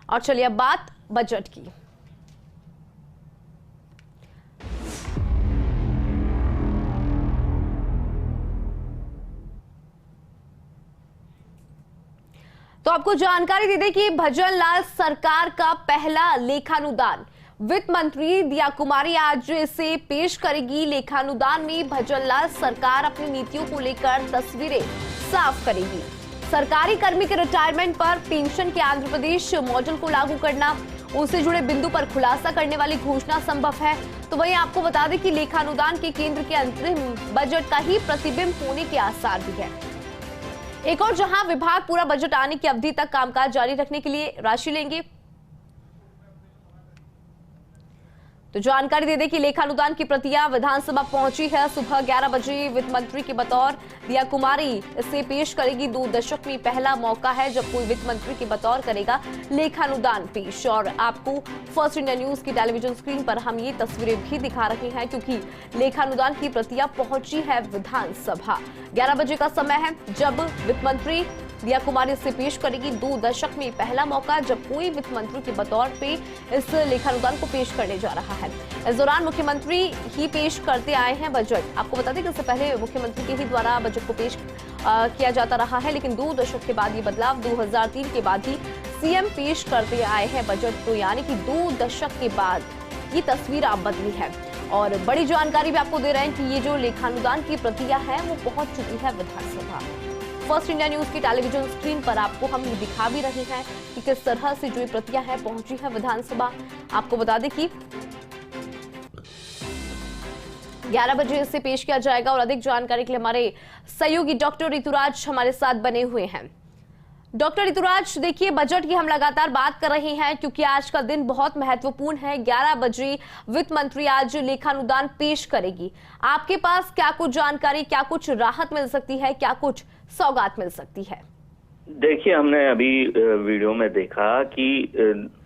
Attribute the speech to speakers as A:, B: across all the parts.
A: और चलिए अब बात बजट की। तो आपको जानकारी दे दें कि भजन लाल सरकार का पहला लेखानुदान वित्त मंत्री दिया कुमारी आज इसे पेश करेगी। लेखानुदान में भजन लाल सरकार अपनी नीतियों को लेकर तस्वीरें साफ करेगी। सरकारी कर्मी के रिटायरमेंट पर पेंशन के आंध्र प्रदेश मॉडल को लागू करना, उससे जुड़े बिंदु पर खुलासा करने वाली घोषणा संभव है। तो वहीं आपको बता दें कि लेखानुदान के केंद्र के अंतरिम बजट का ही प्रतिबिंब होने के आसार भी है। एक और जहां विभाग पूरा बजट आने की अवधि तक कामकाज जारी रखने के लिए राशि लेंगे। तो जानकारी दे दें कि लेखानुदान की प्रतियां विधानसभा पहुंची है। सुबह 11 बजे वित्त मंत्री के बतौर दिया कुमारी इसे पेश करेगी। 2 दशक में पहला मौका है जब कोई वित्त मंत्री के बतौर करेगा लेखानुदान पेश। और आपको फर्स्ट इंडिया न्यूज की टेलीविजन स्क्रीन पर हम ये तस्वीरें भी दिखा रहे हैं क्योंकि लेखानुदान की प्रतियां पहुंची है विधानसभा। 11 बजे का समय है जब वित्त मंत्री दिया कुमारी से पेश करेगी। 2 दशक में पहला मौका जब कोई वित्त मंत्री के बतौर पे इस लेखानुदान को पेश करने जा रहा है। इस दौरान मुख्यमंत्री ही पेश करते आए हैं बजट। आपको बता दें कि इससे पहले मुख्यमंत्री के ही द्वारा बजट को पेश किया जाता रहा है, लेकिन 2 दशक के बाद ये बदलाव 2003 के बाद ही सीएम पेश करते आए हैं बजट। तो यानी कि 2 दशक के बाद ये तस्वीर आप बदली है। और बड़ी जानकारी भी आपको दे रहे हैं कि ये जो लेखानुदान की प्रतियां है वो पहुंच चुकी है विधानसभा। फर्स्ट इंडिया न्यूज की टेलीविजन स्क्रीन पर आपको हम दिखा भी रहे हैं कि किस तरह से जो प्रतियां है पहुंची है विधानसभा। आपको बता दें कि 11 बजे इसे पेश किया जाएगा। और अधिक जानकारी के लिए हमारे सहयोगी डॉक्टर ऋतुराज हमारे साथ बने हुए हैं। डॉक्टर ऋतुराज, देखिए बजट की हम लगातार बात कर रहे हैं क्योंकि आज का दिन बहुत महत्वपूर्ण है। 11 बजे वित्त मंत्री आज लेखानुदान पेश करेगी। आपके पास क्या कुछ जानकारी, क्या कुछ राहत मिल सकती है, क्या कुछ सौगात मिल सकती है?
B: देखिए, हमने अभी वीडियो में देखा कि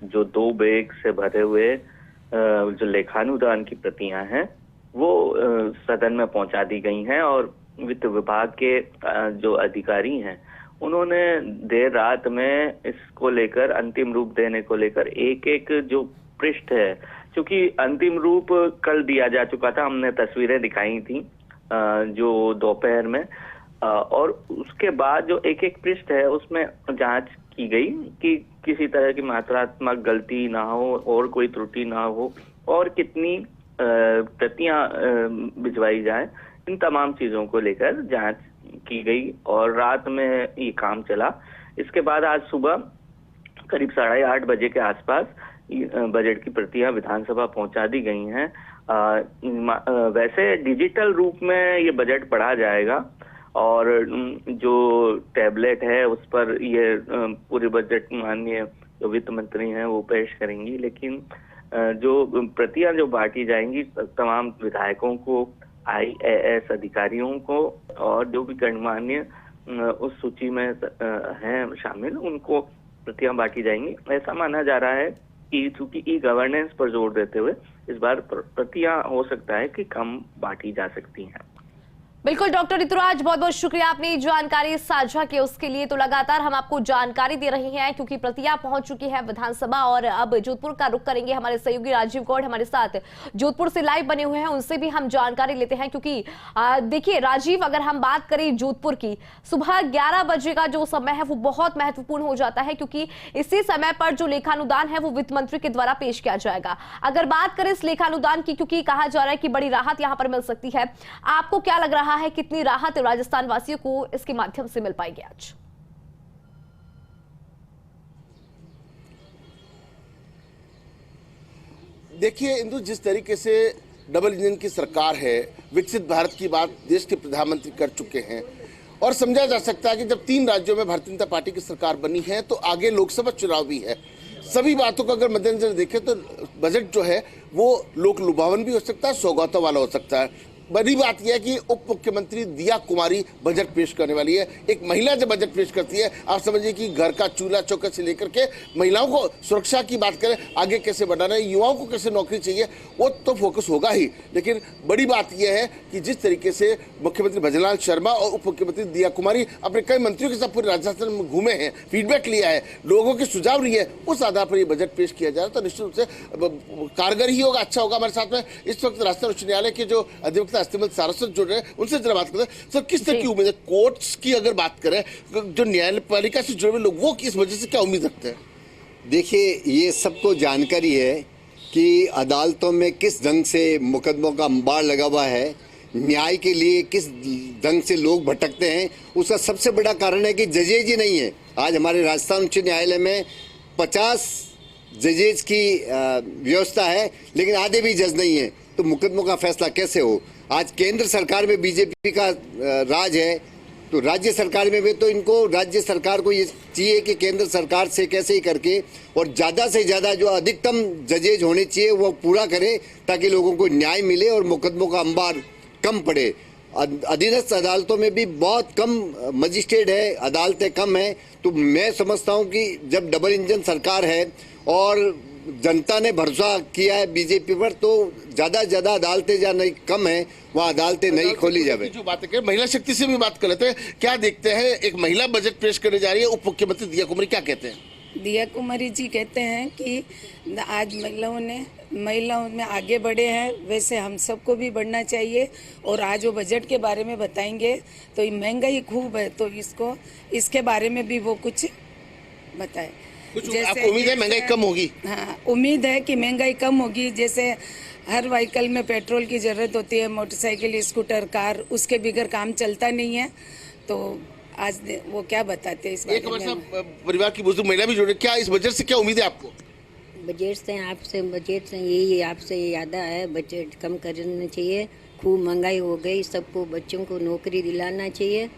B: जो 2 बैग से भरे हुए जो लेखानुदान की प्रतियां हैं वो सदन में पहुंचा दी गई हैं। और वित्त विभाग के जो अधिकारी हैं उन्होंने देर रात में इसको लेकर अंतिम रूप देने को लेकर एक जो पृष्ठ है, क्योंकि अंतिम रूप कल दिया जा चुका था, हमने तस्वीरें दिखाई थी जो दोपहर में, और उसके बाद जो एक पृष्ठ है उसमें जांच की गई कि किसी तरह की मात्रात्मक गलती ना हो और कोई त्रुटि ना हो और कितनी प्रतियां भिजवाई जाए, इन तमाम चीजों को लेकर जांच की गई और रात में ये काम चला। इसके बाद आज सुबह करीब 8:30 बजे के आसपास बजट की प्रतियां विधानसभा पहुंचा दी गई हैं। वैसे डिजिटल रूप में ये बजट पढ़ा जाएगा और जो टैबलेट है उस पर ये पूरे बजट माननीय जो वित्त मंत्री हैं वो पेश करेंगी, लेकिन जो प्रतियां जो बांटी जाएंगी तमाम विधायकों को, IAS अधिकारियों को और जो भी गणमान्य उस सूची में हैं शामिल, उनको प्रतियां बांटी जाएंगी। ऐसा माना जा रहा है कि चूंकि ई-गवर्नेंस पर जोर देते हुए इस बार प्रतियां हो सकता है कि कम बांटी जा सकती हैं।
A: बिल्कुल डॉक्टर ऋतुराज, बहुत बहुत शुक्रिया आपने जानकारी साझा की उसके लिए। तो लगातार हम आपको जानकारी दे रहे हैं क्योंकि प्रतियां पहुंच चुकी है विधानसभा। और अब जोधपुर का रुख करेंगे, हमारे सहयोगी राजीव गौड़ हमारे साथ जोधपुर से लाइव बने हुए हैं, उनसे भी हम जानकारी लेते हैं। क्योंकि देखिए राजीव, अगर हम बात करें जोधपुर की, सुबह 11 बजे का जो समय है वो बहुत महत्वपूर्ण हो जाता है क्योंकि इसी समय पर जो लेखानुदान है वो वित्त मंत्री के द्वारा पेश किया जाएगा। अगर बात करें इस लेखानुदान की, क्योंकि कहा जा रहा है कि बड़ी राहत यहां पर मिल सकती है, आपको क्या लग रहा है कितनी राहत राजस्थान वासियों को इसके माध्यम से मिल पाएगी आज?
C: देखिए इंदु, जिस तरीके से डबल इंजन की सरकार है, विकसित भारत की बात देश के प्रधानमंत्री कर चुके हैं और समझा जा सकता है कि जब 3 राज्यों में भारतीय जनता पार्टी की सरकार बनी है तो आगे लोकसभा चुनाव भी है। सभी बातों को अगर मद्देनजर देखें तो बजट जो है वो लोक लुभावन भी हो सकता है, सौगातों वाला हो सकता है। बड़ी बात यह है कि उप मुख्यमंत्री दिया कुमारी बजट पेश करने वाली है। एक महिला जब बजट पेश करती है, आप समझिए कि घर का चूल्हा चौका से लेकर के महिलाओं को सुरक्षा की बात करें, आगे कैसे बढ़ाना है, युवाओं को कैसे नौकरी चाहिए, वो तो फोकस होगा ही। लेकिन बड़ी बात यह है कि जिस तरीके से मुख्यमंत्री भजनलाल शर्मा और उप मुख्यमंत्री दिया कुमारी अपने कई मंत्रियों के साथ पूरे राजस्थान में घूमे हैं, फीडबैक लिया है, लोगों के सुझाव लिए, उस आधार पर यह बजट पेश किया जा रहा है, तो निश्चित रूप से कारगर ही होगा, अच्छा होगा। हमारे साथ में इस वक्त राजस्थान उच्च न्यायालय के जो अधिवक्ता अस्तिमल सारस्वत जुड़ रहे हैं, उनसे जरा बात करते हैं। सर, किस तरह की उम्मीद है कोर्ट्स की? अगर बात करें जो न्यायपालिका से जुड़े हुए लोग, वो इस वजह से क्या उम्मीद रखते हैं?
D: देखिए, ये सबको जानकारी है कि अदालतों में किस ढंग से मुकदमों का अंबार लगा हुआ है, न्याय के लिए किस ढंग से लोग भटकते हैं। उसका सबसे बड़ा कारण है कि जजेज ही नहीं है। आज हमारे राजस्थान उच्च न्यायालय में 50 जजेज की व्यवस्था है, लेकिन आधे भी जज नहीं है, तो मुकदमों का फैसला कैसे हो? आज केंद्र सरकार में बीजेपी का राज है, तो राज्य सरकार में भी तो इनको, राज्य सरकार को ये चाहिए कि केंद्र सरकार से कैसे ही करके और ज़्यादा से ज़्यादा जो अधिकतम जजेज होने चाहिए वो पूरा करे, ताकि लोगों को न्याय मिले और मुकदमों का अंबार कम पड़े। अधीनस्थ अदालतों में भी बहुत कम मजिस्ट्रेट है, अदालतें कम हैं। तो मैं समझता हूं कि जब डबल इंजन सरकार है और जनता ने भरोसा किया है बीजेपी पर, तो ज़्यादा से ज़्यादा अदालतें जहाँ नहीं कम है वहाँ अदालतें नहीं खोली जाए।
C: जो बातें करें, महिला शक्ति से भी बात कर लेते हैं। क्या देखते हैं, एक महिला बजट पेश करने जा रही है, उप मुख्यमंत्री दिया कुमारी, क्या कहते हैं?
E: दिया कुमारी जी कहते हैं कि आज महिलाओं में आगे बढ़े हैं, वैसे हम सबको भी बढ़ना चाहिए। और आज वो बजट के बारे में बताएंगे, तो ये महंगाई खूब है, तो इसके बारे में भी वो कुछ बताए।
C: आपको उम्मीद है महंगाई कम होगी?
E: हाँ, उम्मीद है कि महंगाई कम होगी। जैसे हर व्हीकल में पेट्रोल की जरूरत होती है, मोटरसाइकिल, स्कूटर, कार, उसके बगैर काम चलता नहीं है। तो आज वो क्या बताते हैं इस बारे में?
C: परिवार की बुजुर्ग महिला भी जुड़े, क्या इस बजट से क्या उम्मीद है आपको?
F: बजट से यही आपसे याद है, बजट कम करना चाहिए। खूब महंगाई हो गई, सबको बच्चों को नौकरी दिलाना चाहिए।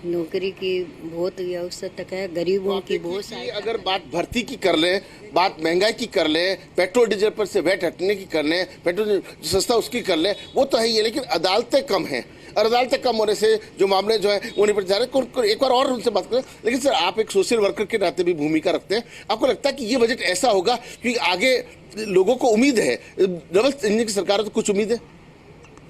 F: नौकरी की बहुत आवश्यकता है, गरीबों की बहुत सारी।
C: अगर बात भर्ती की कर लें, बात महंगाई की कर लें, पेट्रोल डीजल पर से वैट हटने की कर लें, पेट्रोल सस्ता उसकी कर लें, वो तो है ही है। लेकिन अदालतें कम हैं, और अदालतें कम होने से जो मामले जो है वो निपट जा रहे हैं। एक बार और उनसे बात करें। लेकिन सर, आप एक सोशल वर्कर के नाते भी भूमिका रखते हैं, आपको लगता है कि ये बजट ऐसा होगा कि आगे लोगों को उम्मीद है, डबल इंजन की सरकार है तो कुछ उम्मीद है?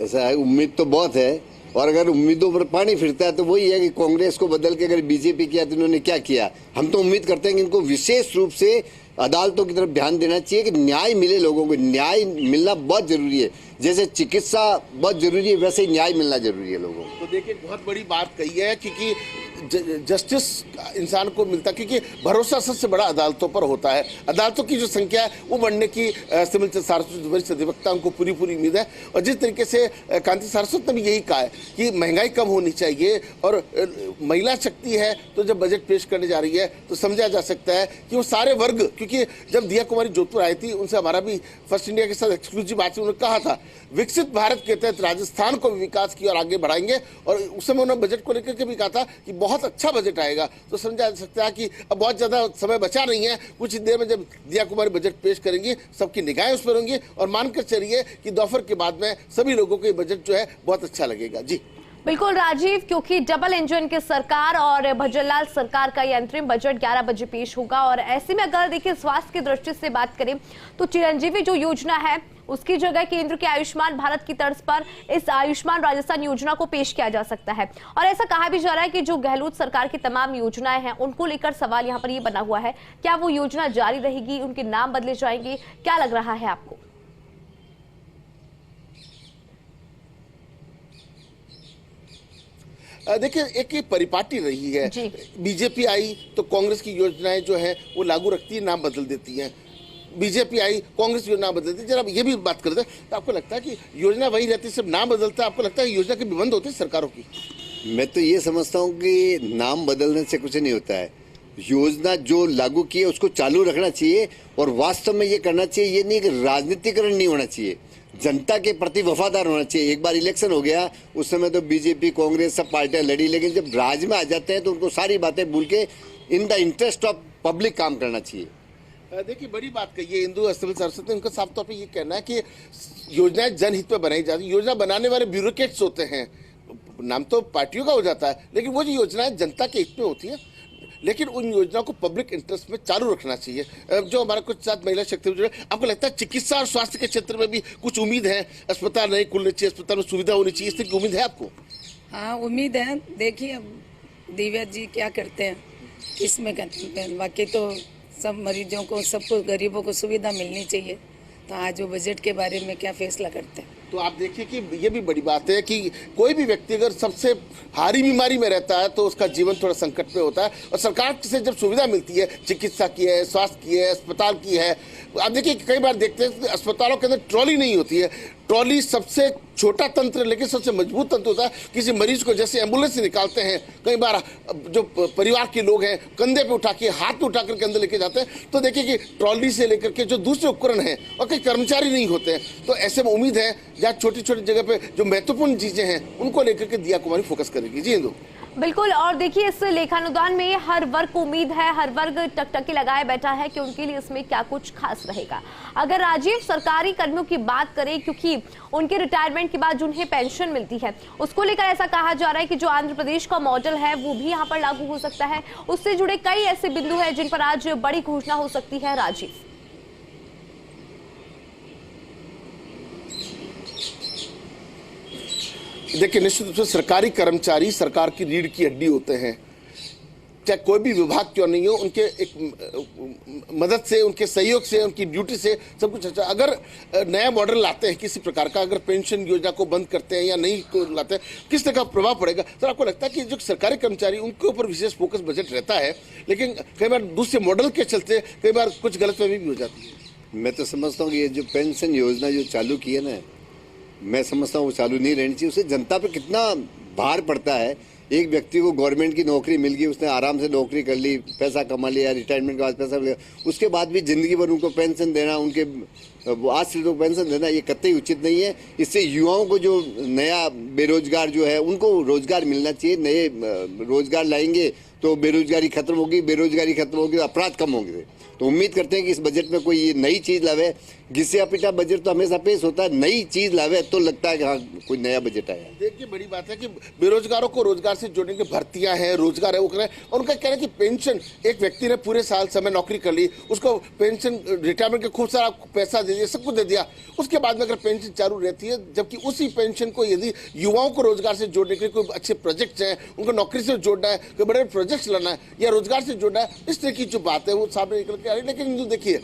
D: ऐसा है, उम्मीद तो बहुत है, और अगर उम्मीदों पर पानी फिरता है तो वही है कि कांग्रेस को बदल के अगर बीजेपी किया तो इन्होंने क्या किया। हम तो उम्मीद करते हैं कि इनको विशेष रूप से अदालतों की तरफ ध्यान देना चाहिए कि न्याय मिले, लोगों को न्याय मिलना बहुत जरूरी है। जैसे चिकित्सा बहुत जरूरी है, वैसे ही न्याय मिलना जरूरी है लोगों को।
C: तो देखिए, बहुत बड़ी बात कही है, क्योंकि जस्टिस इंसान को मिलता, क्योंकि भरोसा सबसे बड़ा अदालतों पर होता है। अदालतों की जो संख्या है वो बढ़ने की वरिष्ठ अधिवक्ता उनको पूरी उम्मीद है। और जिस तरीके से कांति सारस्वत ने भी यही कहा है कि महंगाई कम होनी चाहिए, और महिला शक्ति है, तो जब बजट पेश करने जा रही है तो समझा जा सकता है कि वो सारे वर्ग, क्योंकि जब दिया कुमारी जोधपुर आई थी, उनसे हमारा भी फर्स्ट इंडिया के साथ एक्सक्लूसिव बात, उन्होंने कहा था विकसित भारत के तहत राजस्थान को विकास की और आगे बढ़ाएंगे। और उस समय उन्होंने बजट को लेकर के भी कहा था कि बहुत अच्छा बजट आएगा। तो समझा जा सकता है कि अब बहुत ज्यादा समय बचा नहीं है, कुछ ही देर में जब दिया कुमारी बजट पेश करेंगी, सबकी निगाहें उस पर होंगी, और मानकर चलिए कि दोपहर के बाद में सभी लोगों को ये बजट जो है बहुत अच्छा लगेगा। जी
A: बिल्कुल राजीव, क्योंकि डबल इंजन की सरकार और भजनलाल सरकार का ये अंतरिम बजट 11 बजे पेश होगा। और ऐसे में अगर देखिए स्वास्थ्य की दृष्टि से बात करें तो चिरंजीवी जो योजना है उसकी जगह केंद्र के आयुष्मान भारत की तर्ज पर इस आयुष्मान राजस्थान योजना को पेश किया जा सकता है। और ऐसा कहा भी जा रहा है कि जो गहलोत सरकार की तमाम योजनाएं हैं उनको लेकर सवाल यहाँ पर ये बना हुआ है, क्या वो योजना जारी रहेगी, उनके नाम बदले जाएंगे, क्या लग रहा है आपको?
C: देखिए, एक परिपाटी रही है, बीजेपी आई तो कांग्रेस की योजनाएं जो है वो लागू रखती है, नाम बदल देती हैं। बीजेपी आई, कांग्रेस योजना बदलती है। जरा ये भी बात करते हैं, तो आपको लगता है कि योजना वही रहती है, सिर्फ नाम बदलता है? आपको लगता है योजना के विबंध होते हैं सरकारों की?
D: मैं तो ये समझता हूँ कि नाम बदलने से कुछ नहीं होता है। योजना जो लागू की है उसको चालू रखना चाहिए, और वास्तव में ये करना चाहिए। ये नहीं कि राजनीतिकरण नहीं होना चाहिए, जनता के प्रति वफादार होना चाहिए। एक बार इलेक्शन हो गया, उस समय तो बीजेपी कांग्रेस सब पार्टियां लड़ी, लेकिन जब राज में आ जाते हैं तो उनको सारी बातें भूल के in the interest of public काम करना चाहिए।
C: देखिए बड़ी बात कही है इंदु अस्तबल सरस्वती ने। उनका साफ तौर पे ये कहना है कि योजनाएं जनहित में बनाई जाती है। योजना बनाने वाले ब्यूरोक्रेट्स होते हैं, नाम तो पार्टियों का हो जाता है, लेकिन वो जो योजनाएं जनता के हित में होती है, लेकिन उन योजनाओं को पब्लिक इंटरेस्ट में चालू रखना चाहिए। जो हमारा कुछ साथ महिला शक्ति जुड़े, आपको लगता है चिकित्सा और स्वास्थ्य के क्षेत्र में भी कुछ उम्मीद है? अस्पताल नहीं खुलने चाहिए, अस्पताल में सुविधा होनी चाहिए, इस तरह की उम्मीद है आपको?
E: हाँ उम्मीद है। देखिए अब दिव्या जी क्या करते हैं, किसमें करते हैं। बाकी तो सब मरीजों को, सबको, गरीबों को सुविधा मिलनी चाहिए। तो आज वो बजट के बारे में क्या फैसला करते हैं।
C: तो आप देखिए कि ये भी बड़ी बात है कि कोई भी व्यक्ति अगर सबसे भारी बीमारी में रहता है तो उसका जीवन थोड़ा संकट में होता है, और सरकार से जब सुविधा मिलती है, चिकित्सा की है, स्वास्थ्य की है, अस्पताल की है। आप देखिए कई बार देखते हैं अस्पतालों के अंदर ट्रॉली नहीं होती है। ट्रॉली सबसे छोटा तंत्र लेकिन सबसे मजबूत तंत्र होता है। किसी मरीज को जैसे एम्बुलेंस से निकालते हैं, कई बार जो परिवार के लोग हैं कंधे पे उठा के, हाथ पे उठा करके अंदर लेके जाते हैं, तो देखिए कि ट्रॉली से लेकर के जो दूसरे उपकरण हैं और कई कर्मचारी नहीं होते हैं। तो ऐसे में उम्मीद है जहाँ छोटी छोटी जगह पे जो महत्वपूर्ण चीजें हैं उनको लेकर के दिया कुमारी फोकस करेगी। जी इंदु।
A: बिल्कुल, और देखिए इस लेखानुदान में हर वर्ग को उम्मीद है, हर वर्ग टकटकी लगाए बैठा है कि उनके लिए इसमें क्या कुछ खास रहेगा। अगर राजीव सरकारी कर्मियों की बात करें, क्योंकि उनके रिटायरमेंट के बाद जो उन्हें पेंशन मिलती है उसको लेकर ऐसा कहा जा रहा है कि जो आंध्र प्रदेश का मॉडल है वो भी यहाँ पर लागू हो सकता है। उससे जुड़े कई ऐसे बिंदु हैं जिन पर आज बड़ी घोषणा हो सकती है। राजीव,
C: देखिए निश्चित रूप से सरकारी कर्मचारी सरकार की रीढ़ की हड्डी होते हैं, चाहे कोई भी विभाग क्यों नहीं हो। उनके एक मदद से, उनके सहयोग से, उनकी ड्यूटी से सब कुछ अच्छा। अगर नया मॉडल लाते हैं किसी प्रकार का, अगर पेंशन योजना को बंद करते हैं या नहीं को लाते हैं, किस तरह का प्रभाव पड़ेगा? सर आपको लगता है कि जो सरकारी कर्मचारी उनके ऊपर विशेष फोकस बजट रहता है, लेकिन कई बार दूसरे मॉडल के चलते कई बार कुछ गलतफहमी भी हो जाती है?
D: मैं तो समझता हूँ कि ये जो पेंशन योजना जो चालू की है ना, मैं समझता हूँ वो चालू नहीं रहनी चाहिए। उससे जनता पे कितना भार पड़ता है। एक व्यक्ति को गवर्नमेंट की नौकरी मिल गई, उसने आराम से नौकरी कर ली, पैसा कमा लिया, रिटायरमेंट के बाद पैसा मिल गया, उसके बाद भी जिंदगी भर उनको पेंशन देना, उनके आश्रितों को पेंशन देना, ये कतई उचित नहीं है। इससे युवाओं को जो नया बेरोजगार जो है उनको रोजगार मिलना चाहिए। नए रोजगार लाएंगे तो बेरोजगारी खत्म होगी, बेरोजगारी खत्म होगी तो अपराध कम होंगे। तो उम्मीद करते हैं कि इस बजट में कोई नई चीज लावे। घिसे पिटा बजट तो हमेशा पेश होता है, नई चीज लावे तो लगता है कि हाँ कोई नया बजट आया।
C: देखिए बड़ी बात है कि बेरोजगारों को रोजगार से जोड़ने की भर्तियां हैं, रोजगार है वो करें। और उनका कहना है कि पेंशन, एक व्यक्ति ने पूरे साल समय नौकरी कर ली, उसको पेंशन रिटायरमेंट के खूब सारा पैसा दे दिया, सब कुछ दे दिया, उसके बाद में अगर पेंशन चालू रहती है, जबकि उसी पेंशन को यदि युवाओं को रोजगार से जोड़ने के लिए कोई अच्छे प्रोजेक्ट्स हैं, उनको नौकरी से जोड़ना है, कोई बड़े प्रोजेक्ट्स लाना है या रोजगार से जोड़ना है, इस तरह की जो बात है वो सामने निकल के आ रही है। लेकिन जो देखिए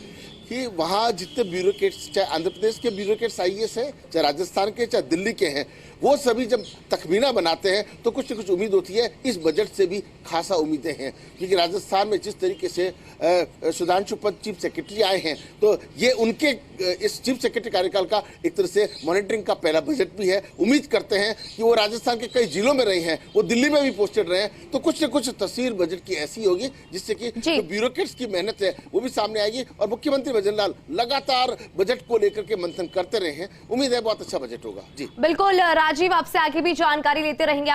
C: कि वहाँ जितने ब्यूरोक्रेट्स, चाहे आंध्र प्रदेश के ब्यूरोक्रेट्स आईएएस हैं, चाहे राजस्थान के, चाहे दिल्ली के हैं, वो सभी जब तखमीना बनाते हैं तो कुछ न कुछ उम्मीद होती है। इस बजट से भी खासा उम्मीदें हैं, क्योंकि राजस्थान में जिस तरीके से सुधांशु पद चीफ सेक्रेटरी आए हैं, तो ये उनके इस चीफ सेक्रेटरी कार्यकाल का एक तरह से मॉनिटरिंग का पहला बजट भी है। उम्मीद करते हैं कि वो राजस्थान के कई जिलों में रहे हैं, वो दिल्ली में भी पोस्टेड रहे हैं, तो कुछ न कुछ तस्वीर बजट की ऐसी होगी जिससे कि जो ब्यूरोक्रेट्स की मेहनत है वो भी सामने आएगी। और मुख्यमंत्री भजनलाल लगातार बजट को लेकर के मंथन करते रहे हैं। उम्मीद है बहुत अच्छा बजट होगा। जी
A: बिल्कुल राजीव, आपसे आगे भी जानकारी लेते रहेंगे।